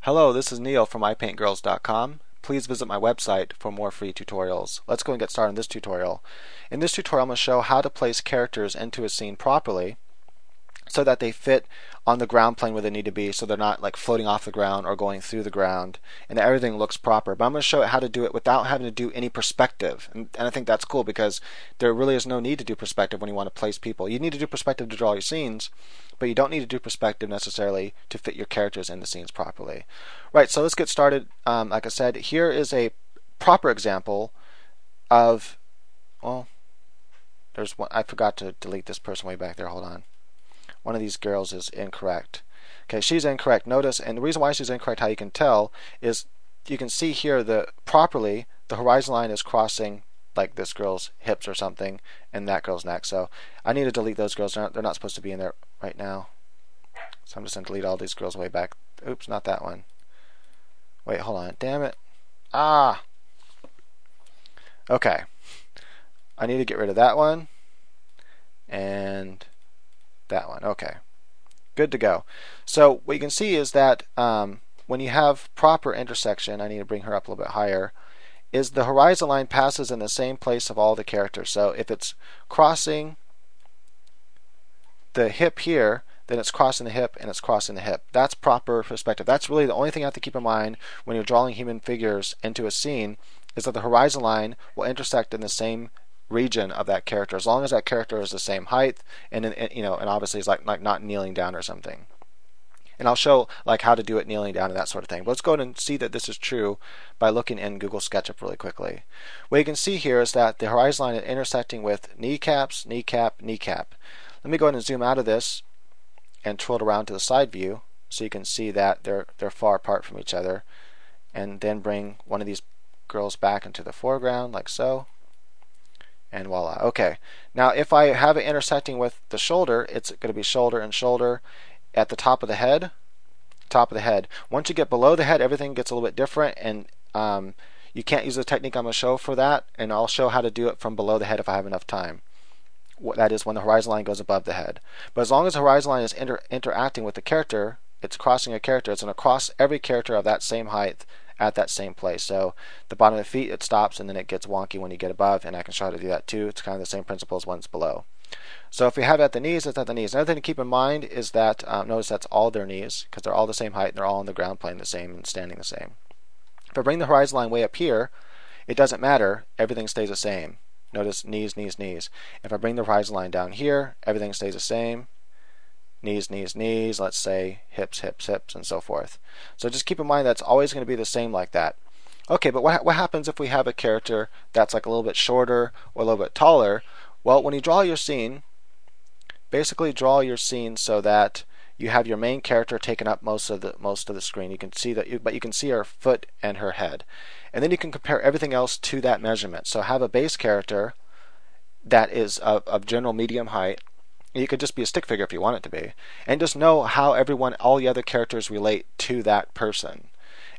Hello, this is Neil from iPaintGirls.com. Please visit my website for more free tutorials. Let's go and get started on this tutorial. In this tutorial, I'm going to show how to place characters into a scene properly so that they fit on the ground plane where they need to be, so they're not like floating off the ground or going through the ground, and that everything looks proper. But I'm going to show how to do it without having to do any perspective, and I think that's cool because there really is no need to do perspective when you want to place people. You need to do perspective to draw your scenes, but you don't need to do perspective necessarily to fit your characters in the scenes properly. Right, so let's get started. Like I said, here is a proper example of, well, there's one. I forgot to delete this person way back there. Hold on. One of these girls is incorrect. Okay, she's incorrect. Notice, and the reason why she's incorrect, how you can tell, is you can see here that properly the horizon line is crossing like this girl's hips or something, and that girl's neck. So I need to delete those girls. They're not supposed to be in there right now. So I'm just going to delete all these girls way back. Oops, not that one. Wait, hold on. Damn it. Ah! Okay. I need to get rid of that one. And that one. Okay. Good to go. So what you can see is that when you have proper intersection, I need to bring her up a little bit higher, is the horizon line passes in the same place of all the characters. So if it's crossing the hip here, then it's crossing the hip and it's crossing the hip. That's proper perspective. That's really the only thing you have to keep in mind when you're drawing human figures into a scene, is that the horizon line will intersect in the same region of that character, as long as that character is the same height, and obviously it's like not kneeling down or something. And I'll show like how to do it kneeling down and that sort of thing. But let's go ahead and see that this is true by looking in Google SketchUp really quickly. What you can see here is that the horizon line is intersecting with kneecaps, kneecap, kneecap. Let me go ahead and zoom out of this and twirl it around to the side view so you can see that they're far apart from each other, and then bring one of these girls back into the foreground like so. And voila. Okay. Now if I have it intersecting with the shoulder, it's going to be shoulder and shoulder at the top of the head. Top of the head. Once you get below the head, everything gets a little bit different, and you can't use the technique I'm going to show for that, and I'll show how to do it from below the head if I have enough time. That is when the horizon line goes above the head. But as long as the horizon line is interacting with the character, it's crossing a character, it's going to cross every character of that same height at that same place. So the bottom of the feet, it stops, and then it gets wonky when you get above, and I can show how to do that too. It's kind of the same principle as when it's below. So if we have it at the knees, it's at the knees. Another thing to keep in mind is that, notice that's all their knees, because they're all the same height, and they're all on the ground plane the same and standing the same. If I bring the horizon line way up here, it doesn't matter, everything stays the same. Notice knees, knees, knees. If I bring the horizon line down here, everything stays the same. Knees, knees, knees, let's say hips, hips, hips, and so forth. So just keep in mind that's always going to be the same like that. Okay, but what happens if we have a character that's like a little bit shorter or a little bit taller? Well, when you draw your scene, basically draw your scene so that you have your main character taking up most of the screen. You can see that, but you can see her foot and her head, and then you can compare everything else to that measurement. So have a base character that is of general medium height. You could just be a stick figure if you want it to be, and just know how all the other characters relate to that person.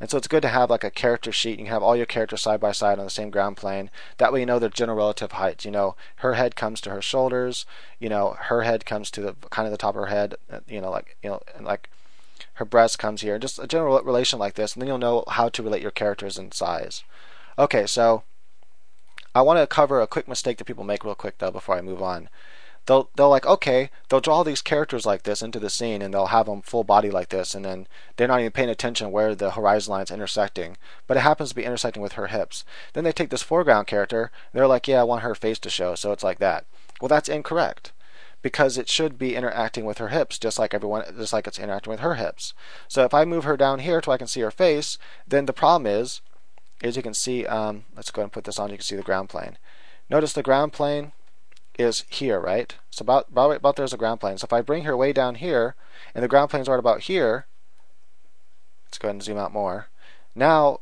And so it's good to have like a character sheet. You can have all your characters side by side on the same ground plane. That way you know their general relative heights. You know, her head comes to her shoulders. You know, her head comes to the kind of the top of her head. And like her breast comes here. Just a general relation like this, and then you'll know how to relate your characters in size. Okay, so I want to cover a quick mistake that people make real quick though before I move on. They'll draw these characters like this into the scene, and they'll have them full body like this, and then they're not even paying attention where the horizon line's intersecting, but it happens to be intersecting with her hips. Then they take this foreground character, and they're like, yeah, I want her face to show, so it's like that. Well, that's incorrect, because it should be interacting with her hips, just like it's interacting with her hips. So if I move her down here so I can see her face, then the problem is you can see, let's go ahead and put this on, you can see the ground plane. Notice the ground plane is here, right? So about there's a ground plane. So if I bring her way down here, and the ground plane's right about here, let's go ahead and zoom out more. Now,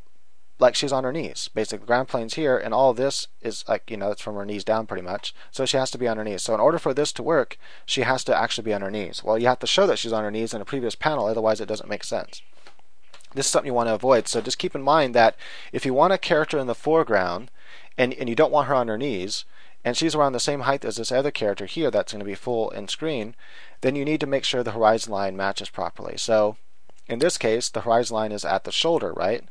like she's on her knees. Basically, the ground plane's here, and all this is like, it's from her knees down pretty much. So she has to be on her knees. So in order for this to work, she has to actually be on her knees. Well, you have to show that she's on her knees in a previous panel, otherwise it doesn't make sense. This is something you want to avoid. So just keep in mind that if you want a character in the foreground, and you don't want her on her knees, and she's around the same height as this other character here that's going to be full in screen, then you need to make sure the horizon line matches properly. So In this case, the horizon line is at the shoulder, right?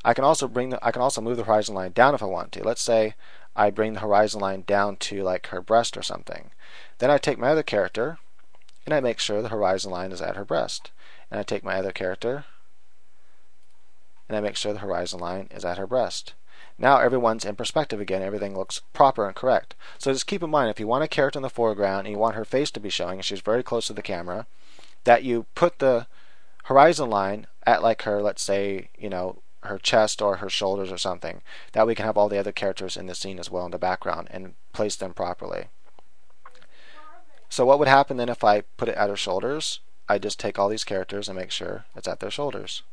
I can also move the horizon line down if I want to. Let's say I bring the horizon line down to like her breast or something. Then I take my other character and I make sure the horizon line is at her breast. And I take my other character and I make sure the horizon line is at her breast. Now everyone's in perspective again. Everything looks proper and correct. So just keep in mind, if you want a character in the foreground and you want her face to be showing, and she's very close to the camera, that you put the horizon line at like her, let's say, her chest or her shoulders or something. That we can have all the other characters in the scene as well in the background and place them properly. So what would happen then if I put it at her shoulders? I just take all these characters and make sure it's at their shoulders.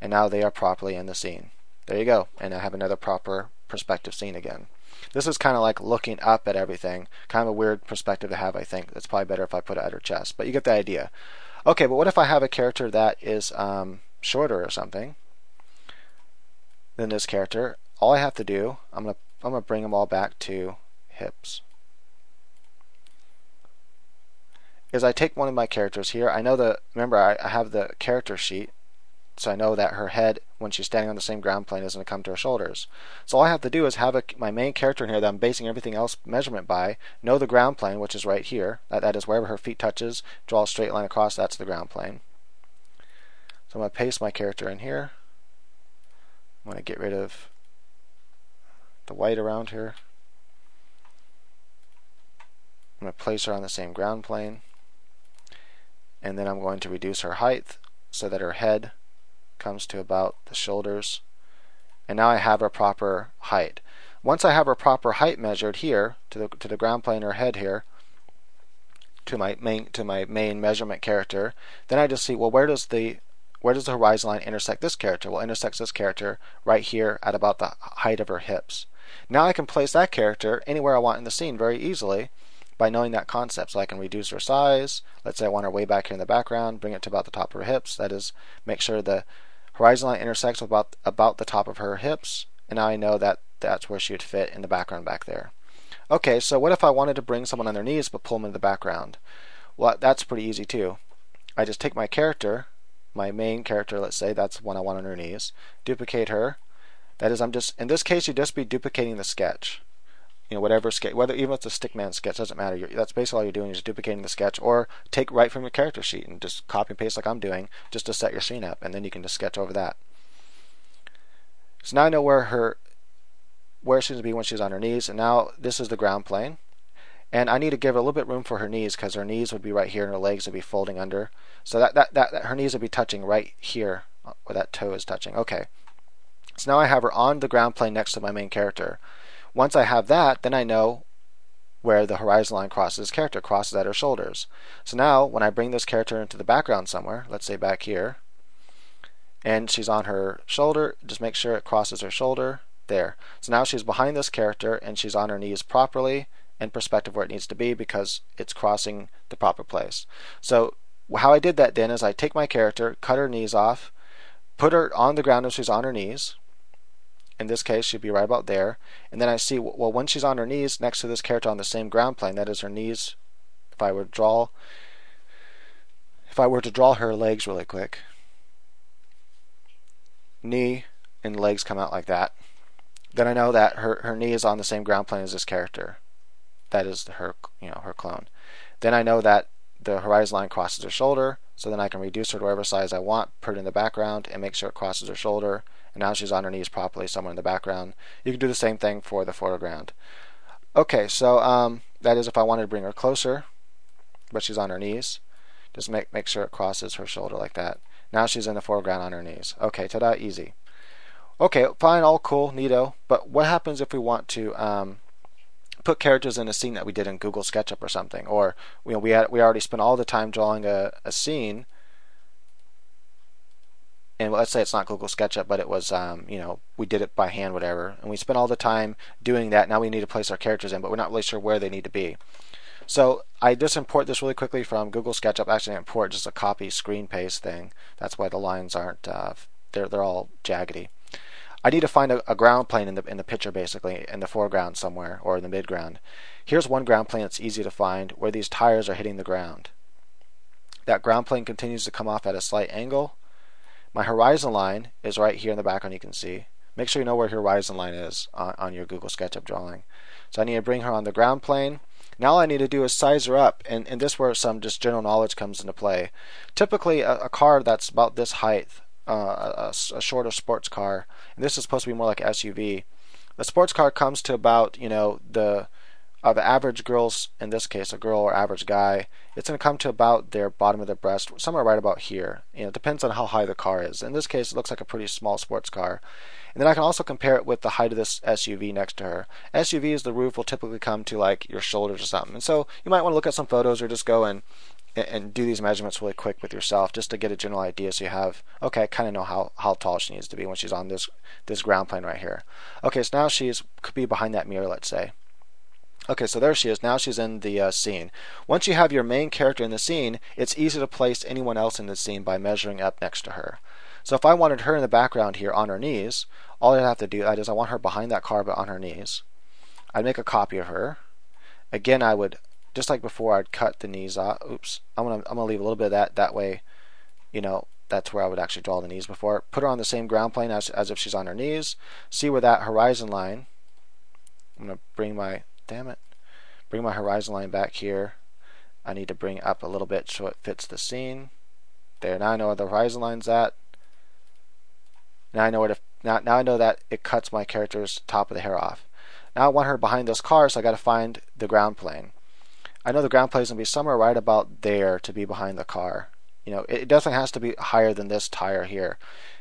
And now they are properly in the scene. There you go. And I have another proper perspective scene again. This is kind of like looking up at everything. Kind of a weird perspective to have, I think. It's probably better if I put it at her chest. But you get the idea. Okay, but what if I have a character that is shorter or something than this character? All I have to do, I'm gonna bring them all back to hips, is I take one of my characters here. I know remember I have the character sheet, so I know that her head, when she's standing on the same ground plane, is going to come to her shoulders. So all I have to do is have my main character in here that I'm basing everything else measurement by, know the ground plane, which is right here. That is wherever her feet touches, draw a straight line across, that's the ground plane. So I'm going to paste my character in here. I'm going to get rid of the white around here. I'm going to place her on the same ground plane. And then I'm going to reduce her height so that her head comes to about the shoulders. And now I have her proper height. Once I have her proper height measured here to the ground plane, her head here, to my main measurement character, then I just see, well, where does the horizon line intersect this character? Well, it intersects this character right here at about the height of her hips. Now I can place that character anywhere I want in the scene very easily by knowing that concept. So I can reduce her size. Let's say I want her way back here in the background, bring it to about the top of her hips. That is, make sure the horizon line intersects with about the top of her hips. And now I know that that's where she would fit in the background back there. Okay, so what if I wanted to bring someone on their knees but pull them into the background? Well, that's pretty easy too. I just take my character, my main character, let's say, that's one I want on her knees, duplicate her. That is, in this case, you'd just be duplicating the sketch. Whatever sketch, even if it's a stickman sketch, doesn't matter. That's basically all you're doing, is duplicating the sketch, or take right from your character sheet and just copy and paste like I'm doing, just to set your scene up, and then you can just sketch over that. So now I know where she's going to be when she's on her knees, and now this is the ground plane. And I need to give her a little bit room for her knees, because her knees would be right here and her legs would be folding under. So that her knees would be touching right here, where that toe is touching. Okay. So now I have her on the ground plane next to my main character. Once I have that, then I know where the horizon line crosses this character, crosses at her shoulders. So now, when I bring this character into the background somewhere, let's say back here, and she's on her shoulder, just make sure it crosses her shoulder, there. So now she's behind this character, and she's on her knees properly, in perspective where it needs to be, because it's crossing the proper place. So how I did that then is I take my character, cut her knees off, put her on the ground if she's on her knees. In this case, she'd be right about there. And then I see, well, when she's on her knees next to this character on the same ground plane, that is her knees. If I were to draw her legs really quick, knee and legs come out like that, then I know that her knee is on the same ground plane as this character. That is her clone. Then I know that the horizon line crosses her shoulder, so then I can reduce her to whatever size I want, put it in the background, and make sure it crosses her shoulder. And now she's on her knees properly somewhere in the background. You can do the same thing for the foreground. Okay, so that is if I wanted to bring her closer, but she's on her knees. Just make sure it crosses her shoulder like that. Now she's in the foreground on her knees. Okay, ta-da, easy. Okay, fine, all cool, neato. But what happens if we want to put characters in a scene that we did in Google SketchUp or something? Or we already spent all the time drawing a scene. And let's say it's not Google SketchUp, but it was, we did it by hand, whatever. And we spent all the time doing that. Now we need to place our characters in, but we're not really sure where they need to be. So I just import this really quickly from Google SketchUp. Actually, I import just a copy screen paste thing. That's why the lines aren't, they're all jaggedy. I need to find a ground plane in the picture, basically, in the foreground somewhere, or in the midground. Here's one ground plane that's easy to find, where these tires are hitting the ground. That ground plane continues to come off at a slight angle. My horizon line is right here in the background, you can see. Make sure you know where your horizon line is on your Google SketchUp drawing. So I need to bring her on the ground plane. Now all I need to do is size her up, and this is where some just general knowledge comes into play. Typically a car that's about this height, a shorter sports car, and this is supposed to be more like an SUV. The sports car comes to about, the average girls, in this case a girl or average guy, it's going to come to about their bottom of their breast, somewhere right about here. It depends on how high the car is. In this case, it looks like a pretty small sports car. And then I can also compare it with the height of this SUV next to her. SUVs, the roof will typically come to like your shoulders or something. And so you might want to look at some photos or just go and do these measurements really quick with yourself just to get a general idea, so you have, okay, I kind of know how tall she needs to be when she's on this ground plane right here. Okay, so now could be behind that mirror, let's say. Okay, so there she is. Now she's in the scene. Once you have your main character in the scene, it's easy to place anyone else in the scene by measuring up next to her. So if I wanted her in the background here on her knees, all I'd have to do is I want her behind that car but on her knees. I'd make a copy of her. Again, I would, just like before, I'd cut the knees off. Oops, I'm gonna leave a little bit of that. That way, that's where I would actually draw the knees before. Put her on the same ground plane as if she's on her knees. See where that horizon line. I'm gonna bring my horizon line back here. I need to bring it up a little bit so it fits the scene. There, now I know where the horizon line's at. Now I know now I know that it cuts my character's top of the hair off. Now I want her behind this car, so I got to find the ground plane. I know the ground plane is going to be somewhere right about there to be behind the car. It definitely has to be higher than this tire here.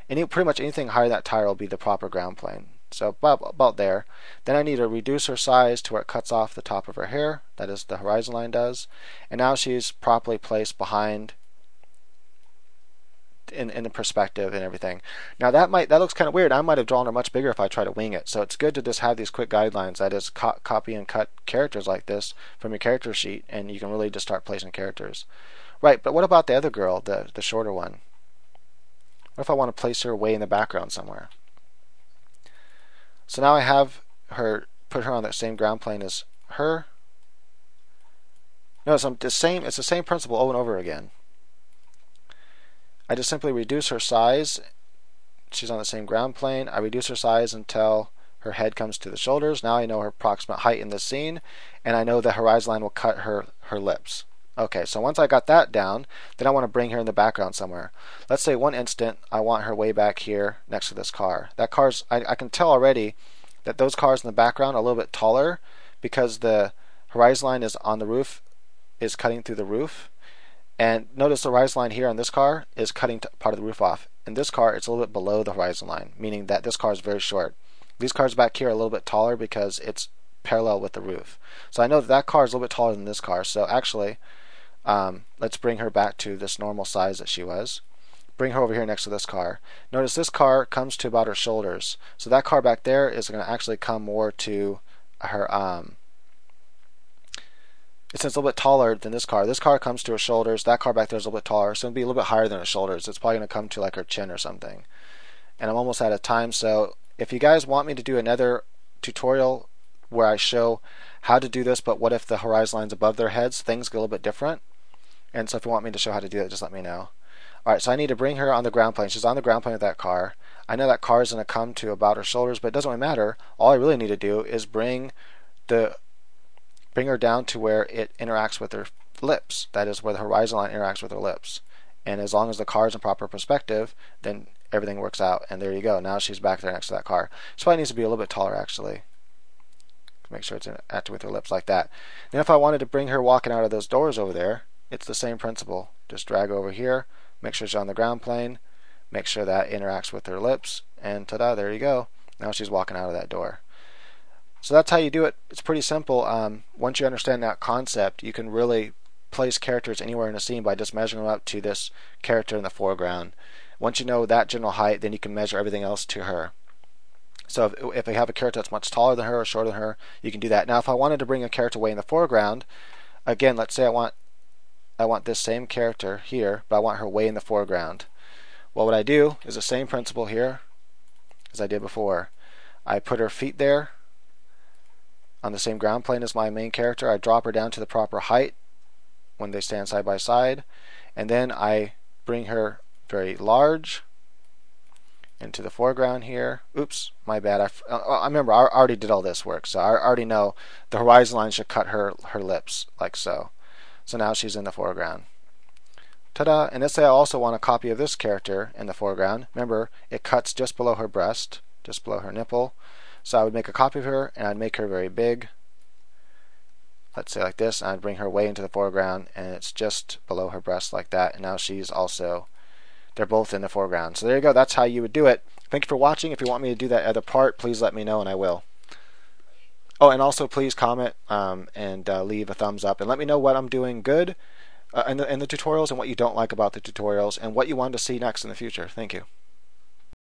Pretty much anything higher than that tire will be the proper ground plane. So about there. Then I need to reduce her size to where it cuts off the top of her hair. That is, the horizon line does. And now she's properly placed behind in the perspective and everything. Now that looks kind of weird. I might have drawn her much bigger if I try to wing it. So it's good to just have these quick guidelines. That is, copy and cut characters like this from your character sheet, and you can really just start placing characters. Right, but what about the other girl, the shorter one? What if I want to place her way in the background somewhere? So now I have her, put her on that same ground plane as her. No, it's the same principle over and over again. I just simply reduce her size. She's on the same ground plane. I reduce her size until her head comes to the shoulders. Now I know her approximate height in this scene, and I know the horizon line will cut her lips. Okay, so once I got that down, then I want to bring her in the background somewhere. Let's say one instant I want her way back here next to this car. That car's, I can tell already that those cars in the background are a little bit taller because the horizon line is on the roof, is cutting through the roof. And notice the horizon line here on this car is cutting part of the roof off. In this car, it's a little bit below the horizon line, meaning that this car is very short. These cars back here are a little bit taller because it's parallel with the roof. So I know that car is a little bit taller than this car. So actually, let's bring her back to this normal size that she was. Bring her over here next to this car. Notice this car comes to about her shoulders. So that car back there is going to actually come more to her it's a little bit taller than this car. This car comes to her shoulders. That car back there is a little bit taller, so it'll be a little bit higher than her shoulders. It's probably going to come to like her chin or something. And I'm almost out of time, so if you guys want me to do another tutorial where I show how to do this, but what if the horizon line's above their heads, things get a little bit different. And so if you want me to show how to do that, just let me know. Alright, so I need to bring her on the ground plane. She's on the ground plane with that car. I know that car is going to come to about her shoulders, but it doesn't really matter. All I really need to do is bring her down to where it interacts with her lips. That is where the horizon line interacts with her lips. And as long as the car is in proper perspective, then everything works out. And there you go. Now she's back there next to that car. She probably needs to be a little bit taller, actually. Make sure it's interacting with her lips like that. Then if I wanted to bring her walking out of those doors over there, it's the same principle. Just drag over here, make sure she's on the ground plane, make sure that interacts with her lips, and ta-da, there you go. Now she's walking out of that door. So that's how you do it. It's pretty simple. Once you understand that concept, you can really place characters anywhere in a scene by just measuring them up to this character in the foreground. Once you know that general height, then you can measure everything else to her. So if I have a character that's much taller than her or shorter than her, you can do that. Now if I wanted to bring a character way in the foreground, again, let's say I want this same character here, but I want her way in the foreground. Well, what I do is the same principle here as I did before. I put her feet there on the same ground plane as my main character. I drop her down to the proper height when they stand side by side, and then I bring her very large into the foreground here. Oops, my bad. I remember I already did all this work, so I already know the horizon line should cut her lips like so. So now she's in the foreground. Ta-da! And let's say I also want a copy of this character in the foreground. Remember, it cuts just below her breast, just below her nipple. So I would make a copy of her, and I'd make her very big. Let's say like this, and I'd bring her way into the foreground, and it's just below her breast like that. And now she's also, they're both in the foreground. So there you go. That's how you would do it. Thank you for watching. If you want me to do that other part, please let me know, and I will. Oh, and also please comment and leave a thumbs up, and let me know what I'm doing good in the tutorials and what you don't like about the tutorials and what you want to see next in the future. Thank you.